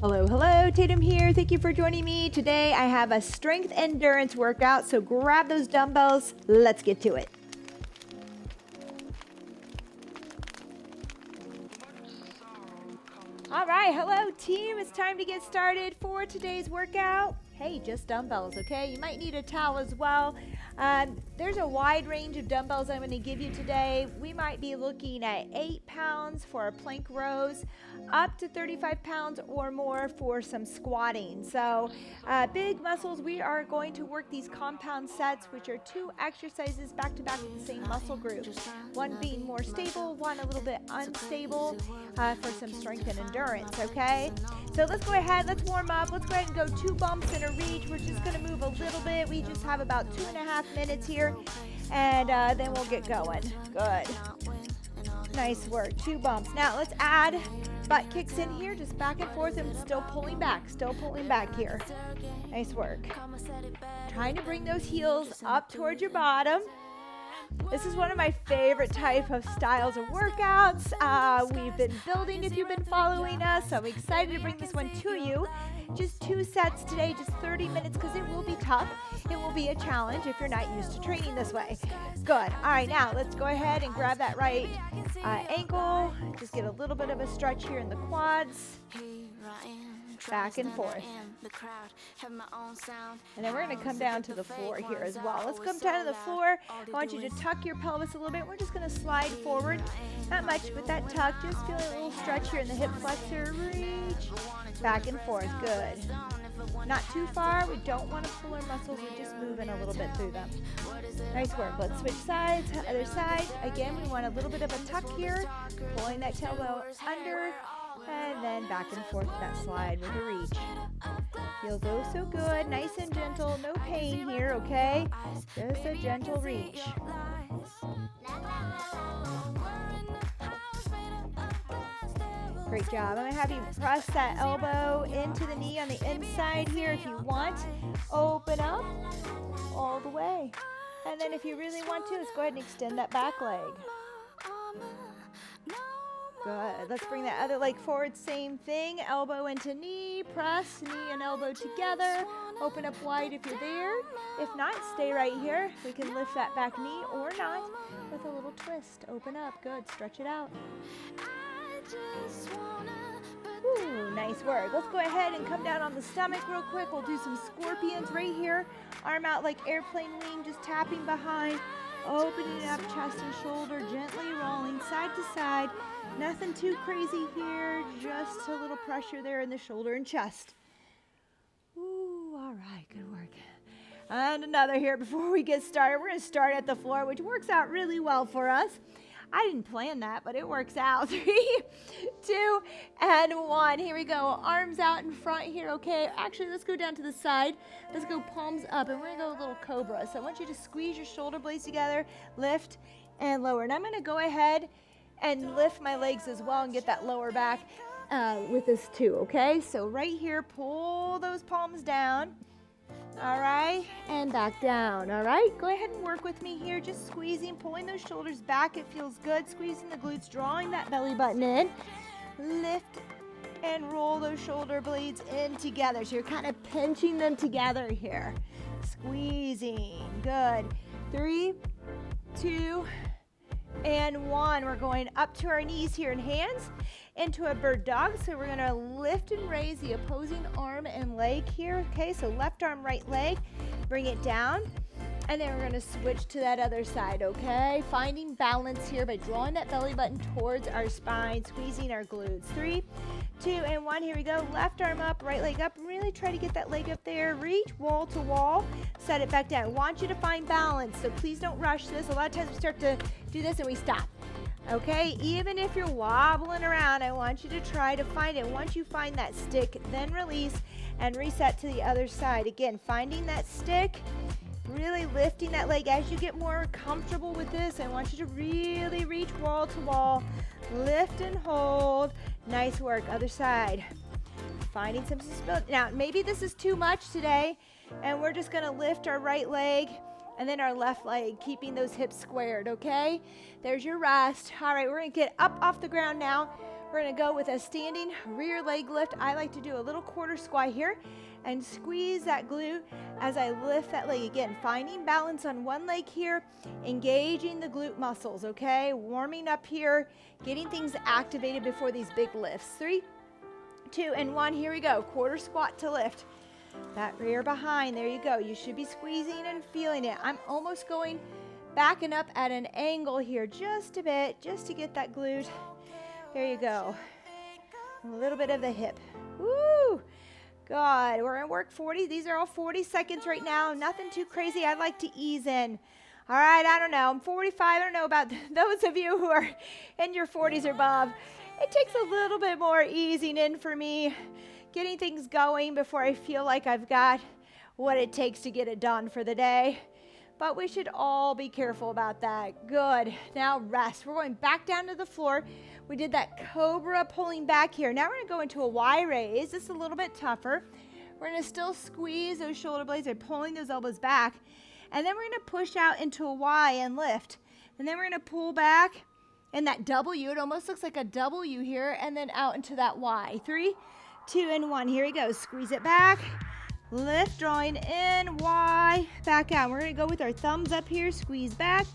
Hello, hello, Tatum here. Thank you for joining me. Today I have a strength endurance workout, so grab those dumbbells. Let's get to it. All right, hello team. It's time to get started for today's workout. Hey, just dumbbells, okay? You might need a towel as well. There's a wide range of dumbbells I'm going to give you today. We might be looking at 8 pounds for our plank rows, up to 35 pounds or more for some squatting. So big muscles, we are going to work these compound sets, which are 2 exercises back to back with the same muscle group. One being more stable, one a little bit unstable for some strength and endurance, okay? So let's go ahead, let's warm up. Let's go ahead and go 2 bumps and a reach. We're just going to move a little bit. We just have about 2.5 minutes here, and then we'll get going. Good. Nice work. 2 bumps. Now let's add butt kicks in here, just back and forth, and still pulling back here. Nice work. Trying to bring those heels up towards your bottom. This is one of my favorite type of styles of workouts. We've been building if you've been following us. So I'm excited to bring this one to you. Just 2 sets today, just 30 minutes, because it will be tough. It will be a challenge if you're not used to training this way. Good. All right, now let's go ahead and grab that right ankle. Just get a little bit of a stretch here in the quads. Back and forth. And then we're going to come down to the floor here as well. Let's come down to the floor. I want you to tuck your pelvis a little bit. We're just going to slide forward. Not much with that tuck. Just feeling a little stretch here in the hip flexor. Reach. Back and forth. Good. Not too far. We don't want to pull our muscles. We're just moving a little bit through them. Nice work. Let's switch sides. Other side. Again, we want a little bit of a tuck here. Pulling that tailbone under. And then back and forth that slide with a reach. Feels oh so good, nice and gentle, no pain here, okay? Just a gentle reach. Great job. I'm going to have you press that elbow into the knee on the inside here if you want. Open up all the way. And then if you really want to, let's go ahead and extend that back leg. Good. Let's bring that other leg forward. Same thing. Elbow into knee. Press knee and elbow together. Open up wide if you're there. If not, stay right here. We can lift that back knee or not with a little twist. Open up. Good. Stretch it out. Ooh, nice work. Let's go ahead and come down on the stomach real quick. We'll do some scorpions right here. Arm out like airplane wing, just tapping behind. Opening up chest and shoulder, gently rolling side to side. Nothing too crazy here, just a little pressure there in the shoulder and chest. Ooh, all right, good work. And another here before we get started. We're going to start at the floor, which works out really well for us. I didn't plan that, but it works out. 3, 2, and 1. Here we go. Arms out in front here, okay? Actually, let's go down to the side. Let's go palms up, and we're going to go a little cobra. So I want you to squeeze your shoulder blades together, lift, and lower. And I'm going to go ahead and lift my legs as well and get that lower back with this too, okay? So right here, pull those palms down. All right, and back down. All right, go ahead and work with me here. Just squeezing, pulling those shoulders back. It feels good. Squeezing the glutes, drawing that belly button in. Lift and roll those shoulder blades in together. So you're kind of pinching them together here. Squeezing. Good. 3, 2, and 1. We're going up to our knees here in hands into a bird dog. So we're going to lift and raise the opposing arm and leg here. Okay, so left arm, right leg. Bring it down. And then we're going to switch to that other side, okay? Finding balance here by drawing that belly button towards our spine, squeezing our glutes. 3, 2, and 1. Here we go. Left arm up, right leg up. Really try to get that leg up there. Reach wall to wall. Set it back down. I want you to find balance, so please don't rush this. A lot of times we start to do this and we stop. Okay, even if you're wobbling around, I want you to try to find it. Once you find that stick, then release and reset to the other side. Again, finding that stick, really lifting that leg. As you get more comfortable with this, I want you to really reach wall to wall, lift and hold. Nice work. Other side. Finding some stability. Now, maybe this is too much today, and we're just going to lift our right leg and then our left leg, keeping those hips squared, okay? There's your rest. All right, we're going to get up off the ground now. We're gonna go with a standing rear leg lift. I like to do a little quarter squat here and squeeze that glute as I lift that leg. Again, finding balance on one leg here, engaging the glute muscles, okay? Warming up here, getting things activated before these big lifts. 3, 2, and 1, here we go. Quarter squat to lift. That rear behind, there you go. You should be squeezing and feeling it. I'm almost going backing up at an angle here just a bit, just to get that glute. There you go. A little bit of the hip. Woo! Good. We're gonna work 40. These are all 40 seconds right now. Nothing too crazy. I like to ease in. All right, I don't know. I'm 45. I don't know about those of you who are in your 40s or above. It takes a little bit more easing in for me, getting things going before I feel like I've got what it takes to get it done for the day. But we should all be careful about that. Good. Now rest. We're going back down to the floor. We did that cobra pulling back here. Now we're going to go into a Y raise. This is a little bit tougher. We're going to still squeeze those shoulder blades by pulling those elbows back. And then we're going to push out into a Y and lift. And then we're going to pull back in that W. It almost looks like a W here. And then out into that Y. 3, 2, and 1. Here we go. Squeeze it back. Lift, drawing in, Y, back out. We're going to go with our thumbs up here. Squeeze back.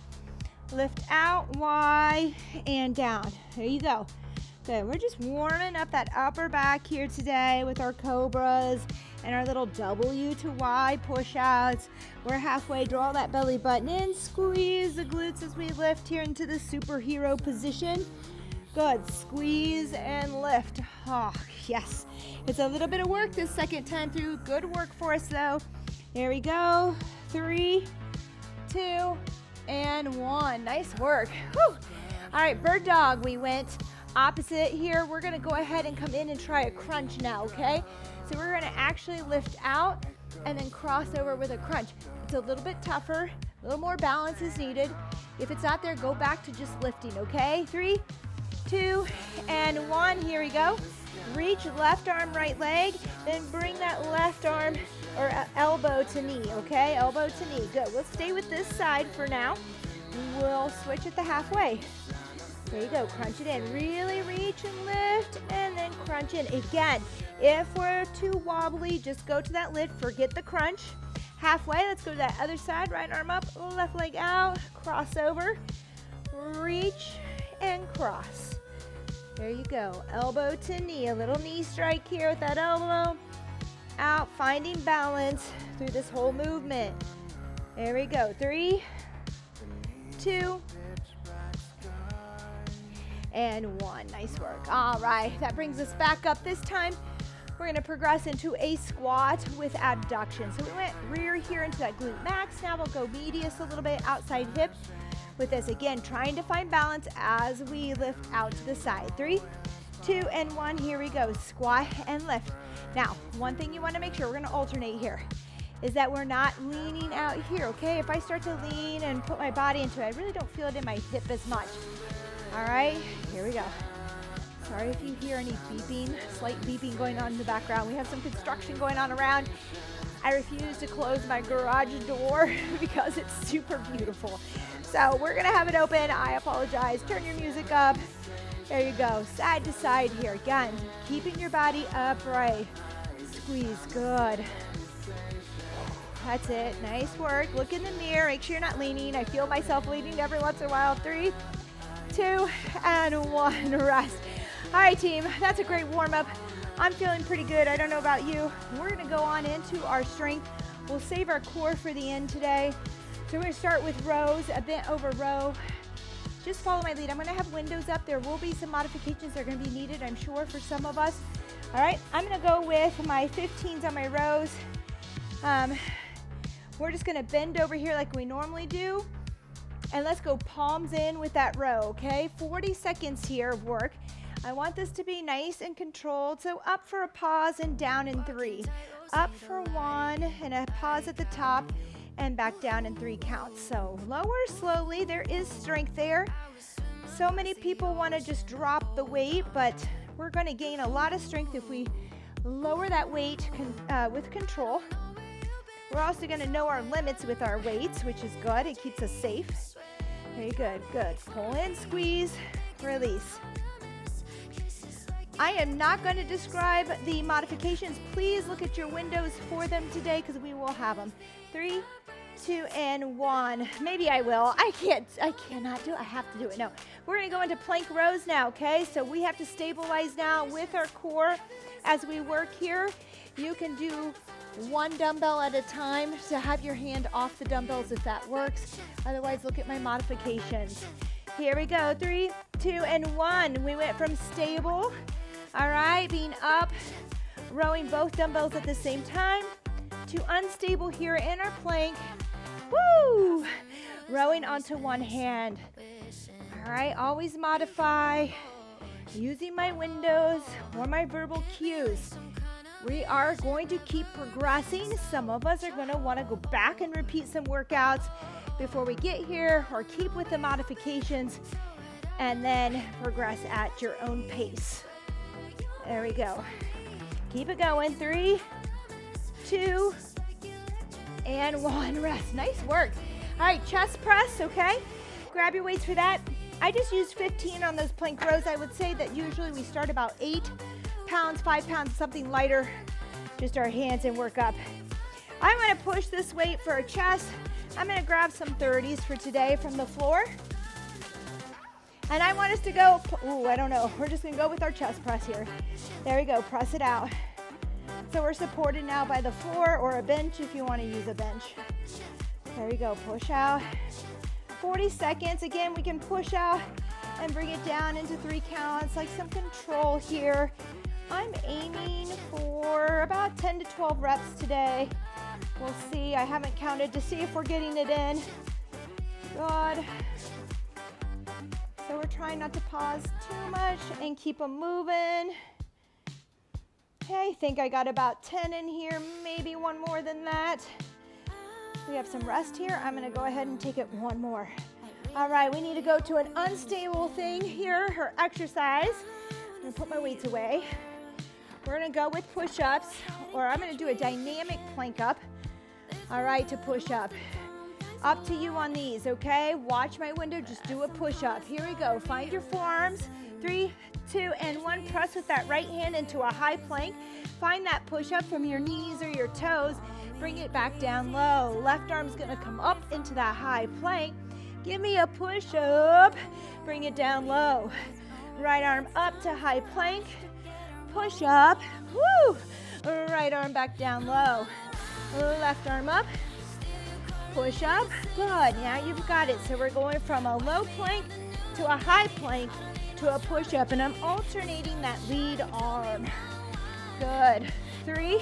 Lift out, Y, and down. There you go. Good. We're just warming up that upper back here today with our cobras and our little W to Y push-outs. We're halfway. Draw that belly button in. Squeeze the glutes as we lift here into the superhero position. Good. Squeeze and lift. Oh, yes. It's a little bit of work this second time through. Good work for us, though. There we go. 3, 2, and 1. Nice work. Whew. All right, bird dog. We went opposite here. We're going to go ahead and come in and try a crunch now, okay? So we're going to actually lift out and then cross over with a crunch. It's a little bit tougher. A little more balance is needed. If it's not there, go back to just lifting, okay? 3, 2, and 1. Here we go. Reach left arm, right leg, then bring that left arm or elbow to knee, okay? Elbow to knee. Good. We'll stay with this side for now. We'll switch at the halfway. There you go. Crunch it in. Really reach and lift, and then crunch in. Again, if we're too wobbly, just go to that lift. Forget the crunch. Halfway, let's go to that other side. Right arm up, left leg out, cross over, reach, and cross. There you go. Elbow to knee. A little knee strike here with that elbow. Out, finding balance through this whole movement. There we go. 3, 2, and 1. Nice work. All right. That brings us back up. This time, we're going to progress into a squat with abduction. So we went rear here into that glute max. Now we'll go medius a little bit, outside hip. With this, again, trying to find balance as we lift out to the side. 3, 2, and 1. Here we go. Squat and lift. Now, one thing you want to make sure, we're going to alternate here, is that we're not leaning out here, okay? If I start to lean and put my body into it, I really don't feel it in my hip as much. All right, here we go. Sorry if you hear any beeping, slight beeping going on in the background. We have some construction going on around. I refuse to close my garage door because it's super beautiful. So we're gonna have it open. I apologize. Turn your music up. There you go. Side to side here. Again, keeping your body upright. Squeeze. Good. That's it. Nice work. Look in the mirror. Make sure you're not leaning. I feel myself leaning every once in a while. 3, 2, and 1. Rest. All right, team. That's a great warm-up. I'm feeling pretty good. I don't know about you. We're going to go on into our strength. We'll save our core for the end today. So we're going to start with rows, a bent over row. Just follow my lead. I'm going to have windows up. There will be some modifications that are going to be needed, I'm sure, for some of us. All right, I'm going to go with my 15s on my rows. We're just going to bend over here like we normally do. And let's go palms in with that row, okay? 40 seconds here of work. I want this to be nice and controlled. So up for a pause and down in 3. Up for 1 and a pause at the top and back down in 3 counts. So lower slowly. There is strength there. So many people want to just drop the weight, but we're going to gain a lot of strength if we lower that weight with control. We're also going to know our limits with our weights, which is good. It keeps us safe. Very good. Good. Pull in, squeeze, release. I am not going to describe the modifications. Please look at your windows for them today because we will have them. 3, 2, and 1. Maybe I will. I cannot do it. I have to do it. No. We're going to go into plank rows now, okay? So we have to stabilize now with our core as we work here. You can do one dumbbell at a time, so have your hand off the dumbbells if that works. Otherwise, look at my modifications. Here we go. 3, 2, and 1. We went from stable, all right, being up, rowing both dumbbells at the same time, to unstable here in our plank. Woo! Rowing onto one hand. All right, always modify using my windows or my verbal cues. We are going to keep progressing. Some of us are going to want to go back and repeat some workouts before we get here, or keep with the modifications and then progress at your own pace. There we go. Keep it going. 3, 2, and 1. Rest. Nice work. All right, chest press, okay? Grab your weights for that. I just used 15 on those plank rows. I would say that usually we start about 8 pounds, 5 pounds, something lighter, just our hands, and work up. I'm going to push this weight for our chest. I'm going to grab some 30s for today from the floor. And I want us to go, I don't know. We're just going to go with our chest press here. There we go. Press it out. So we're supported now by the floor or a bench if you want to use a bench. There we go. Push out. 40 seconds. Again, we can push out and bring it down into 3 counts, like some control here. I'm aiming for about 10 to 12 reps today. We'll see. I haven't counted to see if we're getting it in. Good. So we're trying not to pause too much and keep them moving. Okay, I think I got about 10 in here, maybe one more than that. We have some rest here. I'm going to go ahead and take it one more. All right, we need to go to an unstable thing here, or exercise. I'm going to put my weights away. We're going to go with push-ups, or I'm going to do a dynamic plank up. All right, to push up. Up to you on these, okay? Watch my window, just do a push-up. Here we go. Find your forearms. 3, 2, and 1. Press with that right hand into a high plank. Find that push-up from your knees or your toes. Bring it back down low. Left arm's going to come up into that high plank. Give me a push-up. Bring it down low. Right arm up to high plank. Push up. Woo! Right arm back down low. Left arm up. Push up. Good. Now you've got it. So we're going from a low plank to a high plank to a push up, and I'm alternating that lead arm. Good. 3,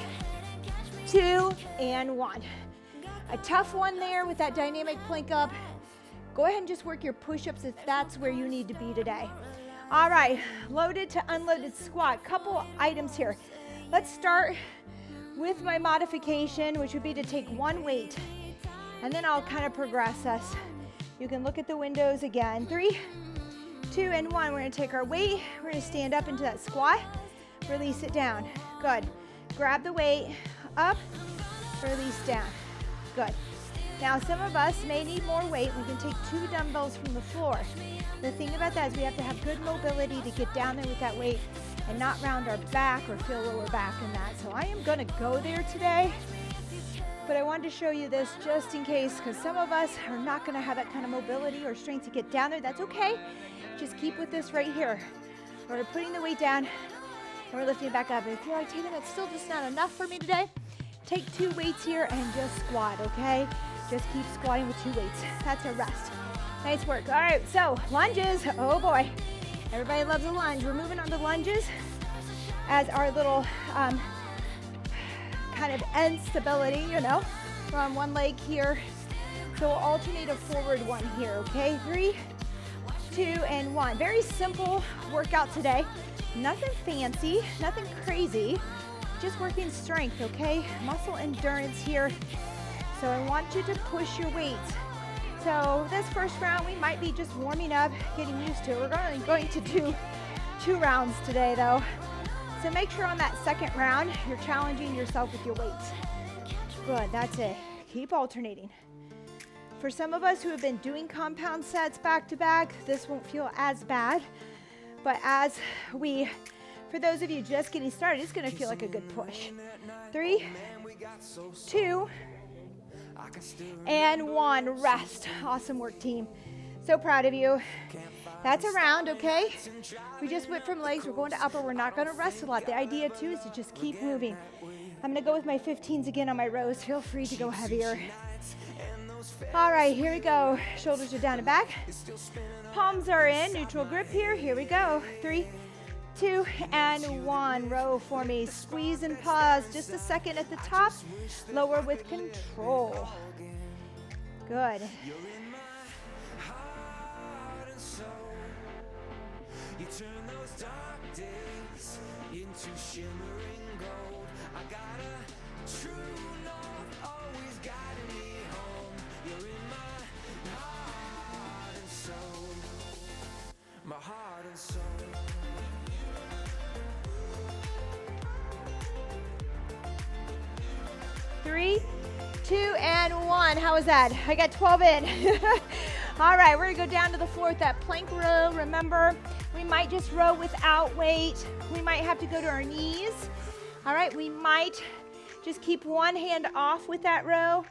2, and 1. A tough one there with that dynamic plank up. Go ahead and just work your push-ups if that's where you need to be today. All right, loaded to unloaded squat. Couple items here. Let's start with my modification, which would be to take one weight, and then I'll kind of progress us. You can look at the windows again. 3, 2, and 1. We're going to take our weight. We're going to stand up into that squat. Release it down. Good. Grab the weight up. Release down. Good. Now, some of us may need more weight. We can take 2 dumbbells from the floor. The thing about that is we have to have good mobility to get down there with that weight and not round our back or feel lower back in that. So I am going to go there today. But I wanted to show you this just in case, because some of us are not going to have that kind of mobility or strength to get down there. That's okay. Just keep with this right here. We're putting the weight down and we're lifting it back up. If you're like, Tatum, it's still just not enough for me today, take 2 weights here and just squat, okay? Just keep squatting with 2 weights. That's a rest. Nice work. All right, so lunges. Oh boy, everybody loves a lunge. We're moving on to lunges as our little kind of end stability, you know. We're on one leg here. So we'll alternate a forward one here, okay? 3, 2, and 1. Very simple workout today. Nothing fancy, nothing crazy. Just working strength, okay? Muscle endurance here. So I want you to push your weight. So this first round, we might be just warming up, getting used to it. We're going to do 2 rounds today though. So make sure on that second round, you're challenging yourself with your weights. Good, that's it. Keep alternating. For some of us who have been doing compound sets back to back, this won't feel as bad. But as we For those of you just getting started, it's gonna feel like a good push. 3, 2, and 1. Rest. Awesome work, team. So proud of you. That's a round, okay? We just went from legs, we're going to upper. We're not gonna rest a lot. The idea too is to just keep moving. I'm gonna go with my 15s again on my rows. Feel free to go heavier. All right, here we go. Shoulders are down and back. Palms are in, neutral grip here. Here we go. 3, 2, and 1. Row for me. Squeeze and pause. Just a second at the top. Lower with control. Good. You turn those dark days into shimmering gold. I got a true north, always guiding me home. You're in my heart and soul. My heart and soul. Three, 2, and 1. How was that? I got 12 in. All right, we're gonna go down to the floor with that plank row. Remember, we might just row without weight. We might have to go to our knees. All right, we might just keep one hand off with that row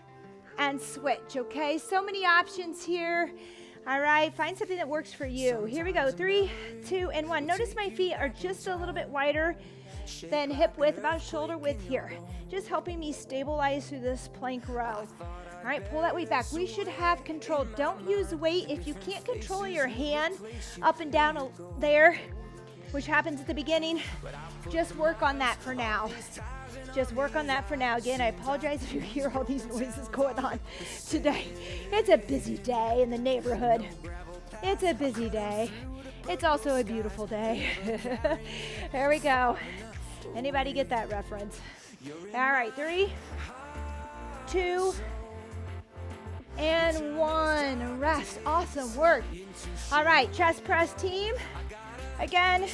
and switch, okay? So many options here. All right, find something that works for you. Here we go, 3, 2, and 1. Notice my feet are just a little bit wider than hip width, about shoulder width here. Just helping me stabilize through this plank row. All right, pull that weight back. We should have control. Don't use weight if you can't control your hand up and down there, which happens at the beginning. Just work on that for now. Just work on that for now. Again, I apologize if you hear all these noises going on today. It's a busy day in the neighborhood. It's a busy day. It's also a beautiful day. There we go. Anybody get that reference? All right, 3, 2, and 1. Rest. Awesome work. All right, chest press team. Again,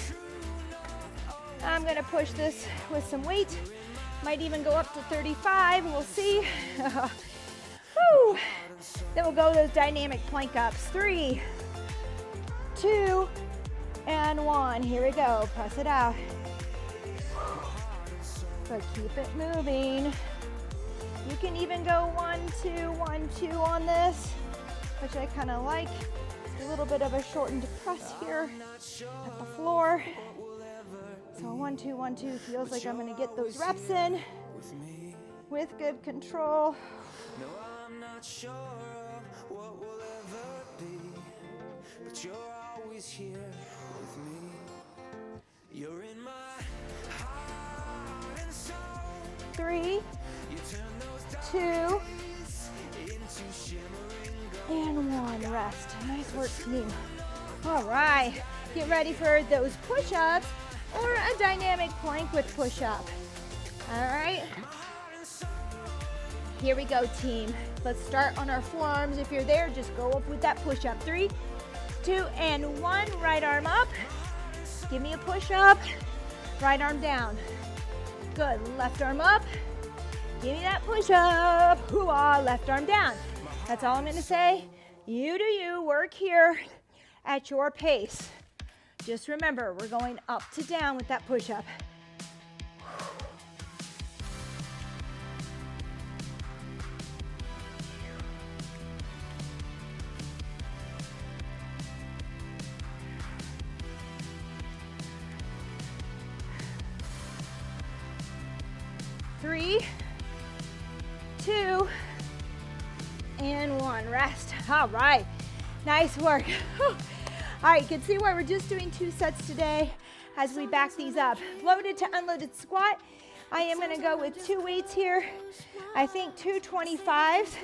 I'm going to push this with some weight. Might even go up to 35. We'll see. Woo. Then we'll go those dynamic plank ups. 3, 2, and 1. Here we go. Press it out. But keep it moving. You can even go 1, 2, 1, 2 on this, which I kind of like. A little bit of a shortened press here at the floor. So 1, 2, 1, 2 feels like I'm going to get those reps in with good control. No, I'm not sure of what will ever be, but you're always here with me. You're in my heart and soul. 3, 2, and 1. Rest. Nice work, team. All right. Get ready for those push-ups or a dynamic plank with push-up. All right. Here we go, team. Let's start on our forearms. If you're there, just go up with that push-up. 3, 2, and 1. Right arm up. Give me a push-up. Right arm down. Good. Left arm up. Give me that push-up. Hoo-ah. Left arm down. That's all I'm going to say. You do you. Work here at your pace. Just remember, we're going up to down with that push-up. Three, 2, and 1. Rest. All right. Nice work. All right, you can see why we're just doing 2 sets today as we back these up. Loaded to unloaded squat. I am going to go with 2 weights here. I think 2 25s.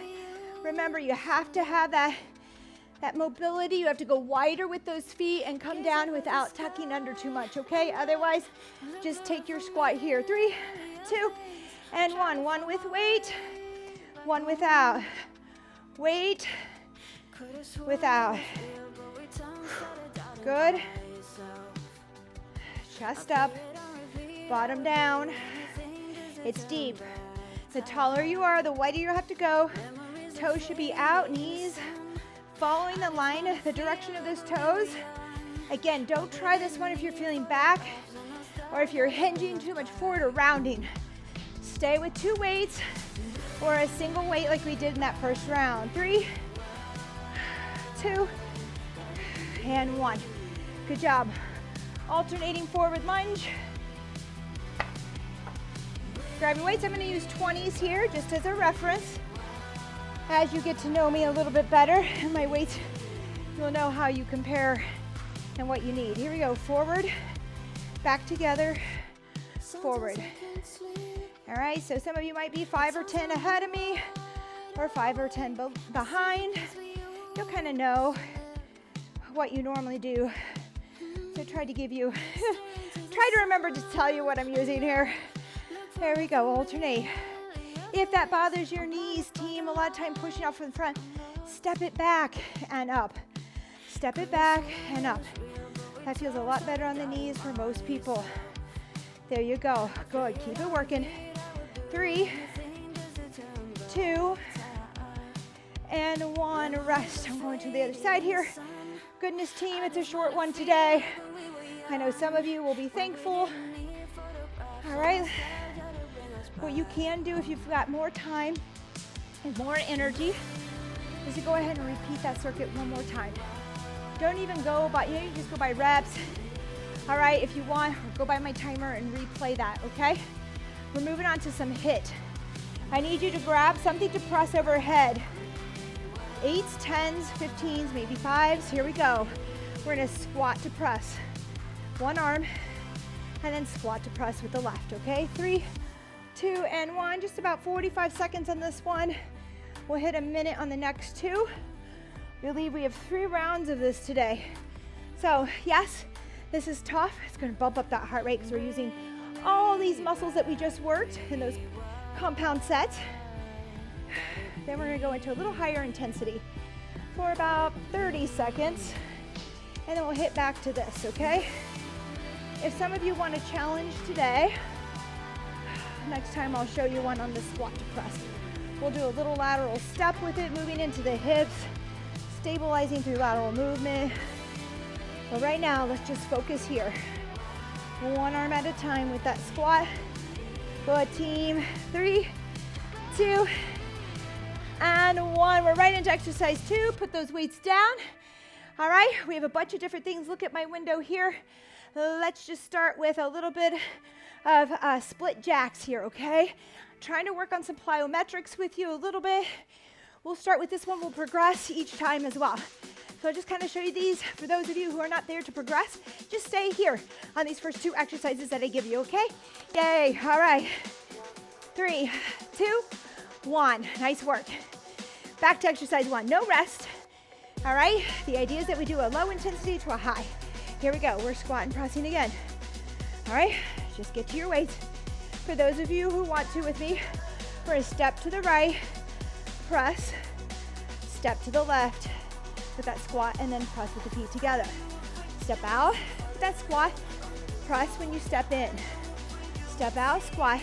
Remember, you have to have that mobility. You have to go wider with those feet and come down without tucking under too much, okay? Otherwise, just take your squat here. 3, 2, and 1. 1 with weight, 1 without. Weight, without. Good. Chest up, bottom down. It's deep. The taller you are, the wider you have to go. Toes should be out, knees following the line, the direction of those toes. Again, don't try this one if you're feeling back or if you're hinging too much forward or rounding, stay with 2 weights or a single weight like we did in that first round. 3, 2, and 1. Good job. Alternating forward lunge. Grab your weights. I'm going to use 20s here just as a reference. As you get to know me a little bit better and my weights, you'll know how you compare and what you need. Here we go. Forward, back together, forward. All right, so some of you might be 5 or 10 ahead of me or 5 or 10 behind. You'll kind of know what you normally do. So try to give you, try to remember to tell you what I'm using here. There we go, alternate. If that bothers your knees, team, a lot of time pushing out from the front, step it back and up. Step it back and up. That feels a lot better on the knees for most people. There you go, good, keep it working. 3, 2, and 1, rest. I'm going to the other side here. Goodness team, it's a short one today. I know some of you will be thankful. All right. What you can do if you've got more time and more energy is to go ahead and repeat that circuit one more time. Don't even go by, you just go by reps. All right, if you want, go by my timer and replay that, okay? We're moving on to some HIIT. I need you to grab something to press overhead. 8s, 10s, 15s, maybe 5s. Here we go. We're gonna squat to press. One arm, and then squat to press with the left, okay? 3, 2, and 1. Just about 45 seconds on this one. We'll hit a minute on the next 2. I believe we have 3 rounds of this today. So yes, this is tough. It's gonna bump up that heart rate because we're using all these muscles that we just worked in those compound sets. Then we're gonna go into a little higher intensity for about 30 seconds. And then we'll hit back to this, okay? If some of you want a challenge today, next time I'll show you one on the squat to press. We'll do a little lateral step with it, moving into the hips, stabilizing through lateral movement. But right now, let's just focus here. One arm at a time with that squat. Good team. 3, 2, and 1. We're right into exercise 2. Put those weights down. All right, we have a bunch of different things. Look at my window here. Let's just start with a little bit of split jacks here, okay? Trying to work on some plyometrics with you a little bit. We'll start with this one. We'll progress each time as well. So I'll just kind of show you these. For those of you who are not there to progress, just stay here on these first 2 exercises that I give you, okay? Yay, all right. 3, 2, 1. Nice work. Back to exercise 1, no rest. All right, the idea is that we do a low intensity to a high. Here we go, we're squat and pressing again. All right, just get to your weights. For those of you who want to with me, we're gonna step to the right, press, step to the left with that squat, and then press with the feet together. Step out with that squat, press when you step in. Step out, squat.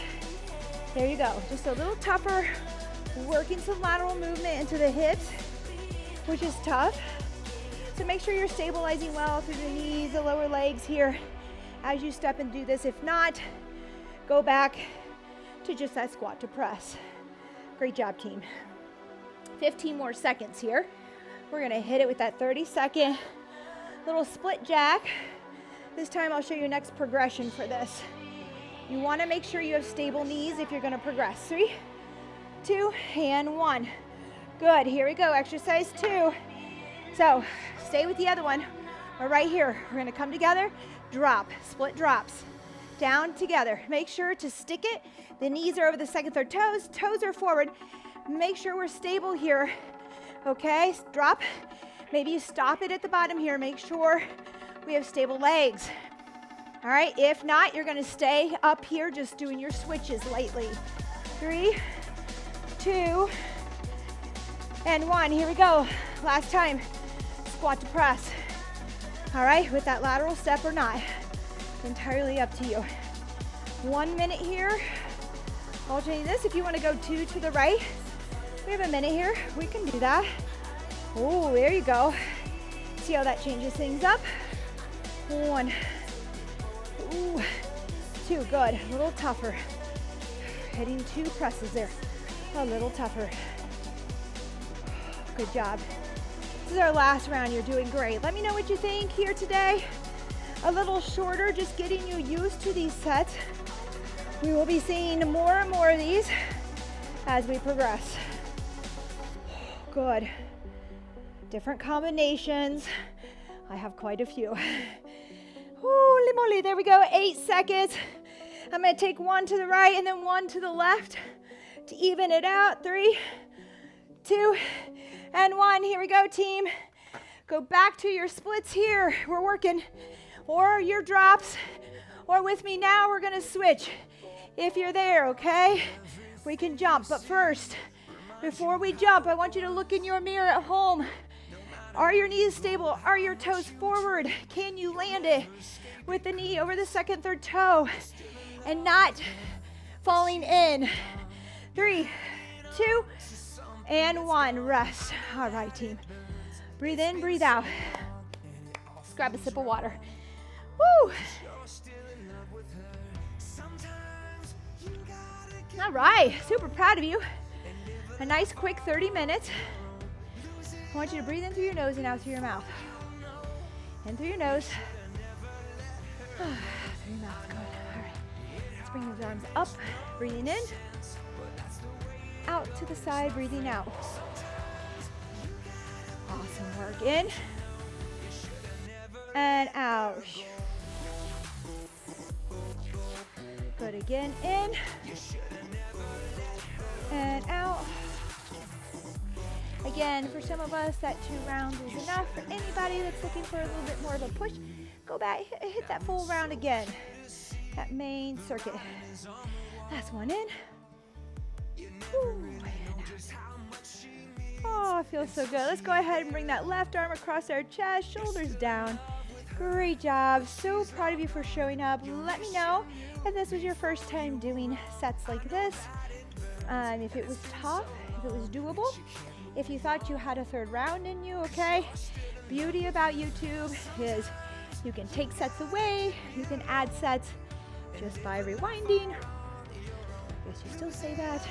There you go, just a little tougher, working some lateral movement into the hips, which is tough. So make sure you're stabilizing well through the knees, the lower legs here as you step and do this. If not, go back to just that squat to press. Great job, team. 15 more seconds here. We're gonna hit it with that 30-second little split jack. This time I'll show you next progression for this. You wanna make sure you have stable knees if you're gonna progress. 3, 2, and 1. Good, here we go, exercise 2. So stay with the other one. We're right here. We're gonna come together, drop, split drops, down together. Make sure to stick it. The knees are over the second, third toes. Toes are forward. Make sure we're stable here. Okay, drop. Maybe you stop it at the bottom here. Make sure we have stable legs. All right, if not, you're gonna stay up here just doing your switches lightly. 3, 2, and 1. Here we go. Last time. Squat to press. All right, with that lateral step or not. Entirely up to you. 1 minute here. Alternating this. If you want to go 2 to the right, we have a minute here. We can do that. Oh, there you go. See how that changes things up. 1. Ooh. 2, good. A little tougher. Hitting 2 presses there. A little tougher. Good job. This is our last round. You're doing great. Let me know what you think here today. A little shorter, just getting you used to these sets. We will be seeing more and more of these as we progress. Good. Different combinations. I have quite a few. Holy moly, there we go, 8 seconds. I'm gonna take 1 to the right and then 1 to the left to even it out. 3, 2, and 1. Here we go, team. Go back to your splits here. We're working, or your drops, or with me now, we're gonna switch. If you're there, okay? We can jump, but first, before we jump, I want you to look in your mirror at home. Are your knees stable? Are your toes forward? Can you land it with the knee over the second, third toe and not falling in? 3, 2, and 1. Rest. All right, team. Breathe in, breathe out. Let's grab a sip of water. Woo! All right, super proud of you. A nice quick 30 minutes. I want you to breathe in through your nose and out through your mouth. In through your nose. Through your mouth, good. All right. Let's bring those arms up, breathing in. Out to the side, breathing out. Awesome work. In. And out. Good again. In. And out. Again, for some of us, that 2 rounds is enough. For anybody that's looking for a little bit more of a push, go back, hit that full round again. That main circuit. Last one in. Ooh, and out. Oh, it feels so good. Let's go ahead and bring that left arm across our chest, shoulders down. Great job. So proud of you for showing up. Let me know if this was your first time doing sets like this. If it was tough, if it was doable. If you thought you had a 3rd round in you, okay? Beauty about YouTube is you can take sets away, you can add sets just by rewinding. I guess you still say that.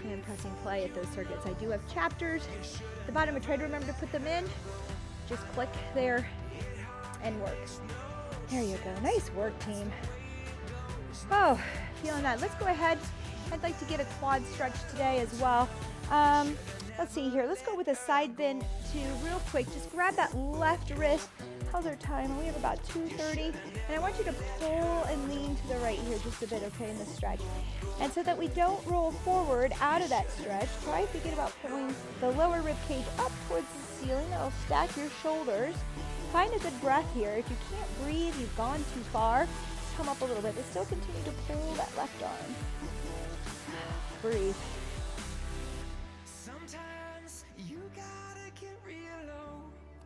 And pressing play at those circuits. I do have chapters at the bottom. I try to remember to put them in. Just click there and work. There you go. Nice work, team. Oh, feeling that. Let's go ahead. I'd like to get a quad stretch today as well. Let's see here. Let's go with a side bend too, real quick. Just grab that left wrist. How's our time? We have about 2:30. And I want you to pull and lean to the right here just a bit, okay, in the stretch. And so that we don't roll forward out of that stretch, try thinking about pulling the lower rib cage up towards the ceiling. That'll stack your shoulders. Find a good breath here. If you can't breathe, you've gone too far, come up a little bit, but still continue to pull that left arm. Breathe.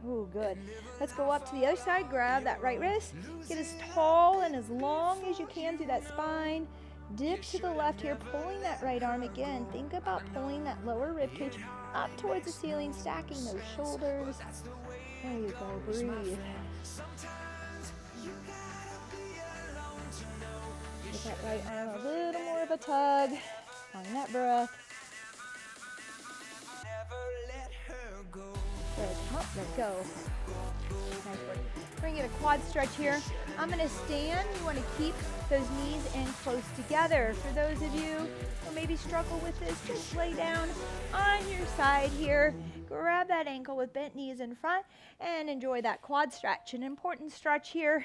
Ooh, good. Let's go up to the other side. Grab that right wrist. Get as tall and as long as you can through that spine. Dip to the left here, pulling that right arm again. Think about pulling that lower rib cage up towards the ceiling, stacking those shoulders. There you go. Breathe. Give that right arm a little more of a tug. Find that breath. Good. Come up, let go. Nice work. We're going to get a quad stretch here. I'm going to stand. You want to keep those knees in close together. For those of you who maybe struggle with this, just lay down on your side here. Grab that ankle with bent knees in front and enjoy that quad stretch. An important stretch here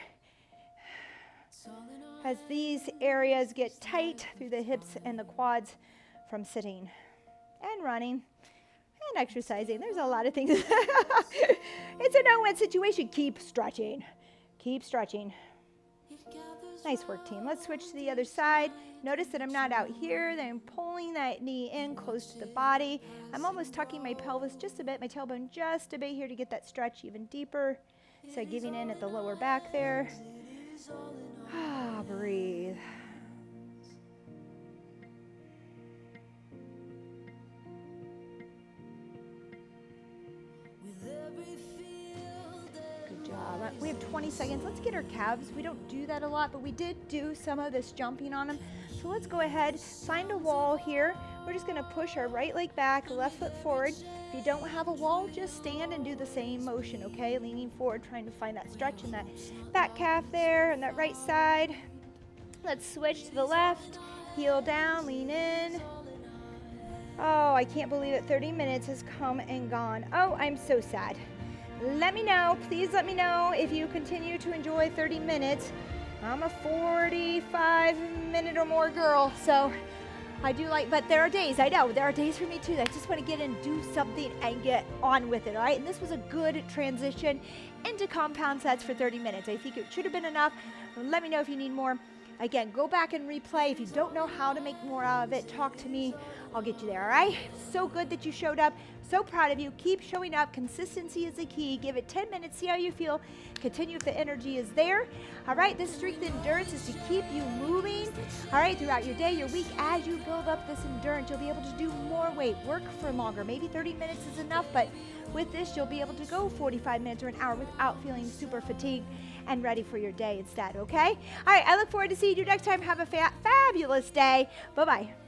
as these areas get tight through the hips and the quads from sitting and running. And exercising. There's a lot of things. It's a no-win situation. Keep stretching. Keep stretching. Nice work, team. Let's switch to the other side. Notice that I'm not out here. Then I'm pulling that knee in close to the body. I'm almost tucking my pelvis just a bit, my tailbone just a bit here to get that stretch even deeper. So giving in at the lower back there. Breathe. We have 20 seconds. Let's get our calves. We don't do that a lot, but we did do some of this jumping on them. So let's go ahead, find a wall here. We're just gonna push our right leg back, left foot forward. If you don't have a wall, just stand and do the same motion, okay? Leaning forward, trying to find that stretch in that back calf there and that right side. Let's switch to the left, heel down, lean in. Oh, I can't believe it, 30 minutes has come and gone. Oh, I'm so sad. Let me know, please let me know if you continue to enjoy 30 minutes. I'm a 45-minute or more girl, so I do like, but there are days, I know, there are days for me too that I just want to get in, do something, and get on with it, all right? And this was a good transition into compound sets for 30 minutes. I think it should have been enough. Let me know if you need more. Again, go back and replay. If you don't know how to make more out of it, talk to me. I'll get you there, all right? So good that you showed up. So proud of you. Keep showing up. Consistency is the key. Give it 10 minutes. See how you feel. Continue if the energy is there. All right, this strength and endurance is to keep you moving, all right, throughout your day, your week. As you build up this endurance, you'll be able to do more weight, work for longer. Maybe 30 minutes is enough, but with this, you'll be able to go 45 minutes or an hour without feeling super fatigued and ready for your day instead, okay? All right, I look forward to seeing you next time. Have a fabulous day. Bye-bye.